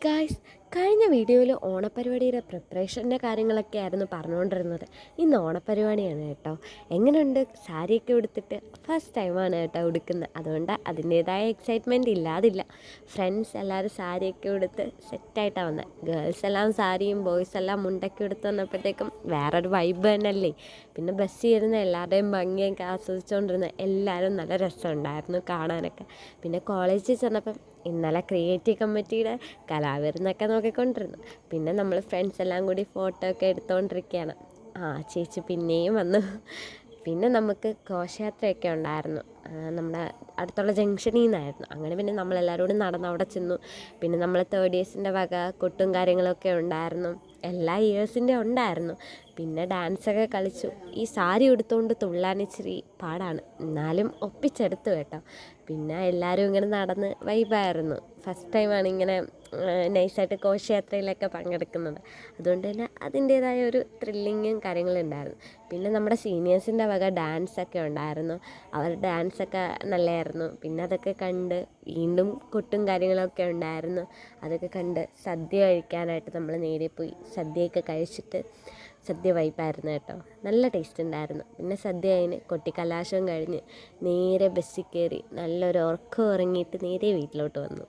Guys, കഴിഞ്ഞ വീഡിയോയിൽ ഓണപ്പരിപാടിയുടെ പ്രിപ്പറേഷൻ്റെ കാര്യങ്ങളൊക്കെ ആയിരുന്നു പറഞ്ഞുകൊണ്ടിരുന്നത്. ഇന്ന് ഓണപ്പരിപാടിയാണ് കേട്ടോ. എങ്ങനെയുണ്ട്? സാരിയൊക്കെ ഉടുത്തിട്ട് ഫസ്റ്റ് ടൈമാണ് കേട്ടോ ഉടുക്കുന്നത്. അതുകൊണ്ട് അതിൻ്റേതായ എക്സൈറ്റ്മെൻറ്റ് ഇല്ലാതില്ല. ഫ്രണ്ട്സ് എല്ലാവരും സാരിയൊക്കെ ഉടുത്ത് സെറ്റായിട്ടാണ് വന്നത്. ഗേൾസ് എല്ലാം സാരിയും ബോയ്സ് എല്ലാം മുണ്ടൊക്കെ ഉടുത്ത് വന്നപ്പോഴത്തേക്കും വേറൊരു വൈബ് തന്നെയല്ലേ. പിന്നെ ബസ്സിൽ ഇരുന്ന് എല്ലാവരുടെയും ഭംഗിയൊക്കെ ആസ്വദിച്ചുകൊണ്ടിരുന്ന എല്ലാവരും നല്ല രസമുണ്ടായിരുന്നു കാണാനൊക്കെ. പിന്നെ കോളേജിൽ ചെന്നപ്പം ഇന്നലെ ക്രിയേറ്റീവ് കമ്മിറ്റിയുടെ കലാവിരുന്നൊക്കെ നോക്കിക്കൊണ്ടിരുന്നു. പിന്നെ നമ്മൾ ഫ്രണ്ട്സ് എല്ലാം കൂടി ഫോട്ടോ ഒക്കെ എടുത്തുകൊണ്ടിരിക്കുകയാണ്. ചേച്ചി പിന്നെയും വന്നു. പിന്നെ നമുക്ക് ഘോഷയാത്രയൊക്കെ ഉണ്ടായിരുന്നു. നമ്മുടെ അടുത്തുള്ള ജംഗ്ഷനിൽ നിന്നായിരുന്നു. അങ്ങനെ പിന്നെ നമ്മളെല്ലാവരും കൂടി നടന്ന് അവിടെ ചെന്നു. പിന്നെ നമ്മൾ തേർഡ് ഇയേഴ്സിൻ്റെ വക കൊട്ടും കാര്യങ്ങളൊക്കെ ഉണ്ടായിരുന്നു. എല്ലാ ഇയേഴ്സിൻ്റെ ഉണ്ടായിരുന്നു. പിന്നെ ഡാൻസൊക്കെ കളിച്ചു. ഈ സാരി ഉടുത്തുകൊണ്ട് തുള്ളാൻ ഇച്ചിരി പാടാണ്, എന്നാലും ഒപ്പിച്ചെടുത്തു കേട്ടോ. പിന്നെ എല്ലാവരും ഇങ്ങനെ നടന്ന് വൈബായിരുന്നു. ഫസ്റ്റ് ടൈമാണ് ഇങ്ങനെ നൈസായിട്ട് ഘോഷയാത്രയിലൊക്കെ പങ്കെടുക്കുന്നത്. അതുകൊണ്ട് തന്നെ അതിൻ്റേതായ ഒരു ത്രില്ലിങ്ങും കാര്യങ്ങളും ഉണ്ടായിരുന്നു. പിന്നെ നമ്മുടെ സീനിയേഴ്സിൻ്റെ വക ഡാൻസൊക്കെ ഉണ്ടായിരുന്നു. അവരുടെ ഡാൻസൊക്കെ നല്ലതായിരുന്നു. പിന്നെ അതൊക്കെ കണ്ട് വീണ്ടും കൊട്ടും കാര്യങ്ങളൊക്കെ ഉണ്ടായിരുന്നു. അതൊക്കെ കണ്ട് സദ്യ കഴിക്കാനായിട്ട് നമ്മൾ നേരെ പോയി. സദ്യയൊക്കെ കഴിച്ചിട്ട് സദ്യ വൈബായിരുന്നു കേട്ടോ. നല്ല ടേസ്റ്റ് ഉണ്ടായിരുന്നു. പിന്നെ സദ്യ കഴിഞ്ഞ് കൊട്ടിക്കലാശം കഴിഞ്ഞ് നേരെ ബസ്സിൽ കയറി നല്ലൊരു ഉറക്കം ഉറങ്ങിയിട്ട് നേരെ വീട്ടിലോട്ട് വന്നു.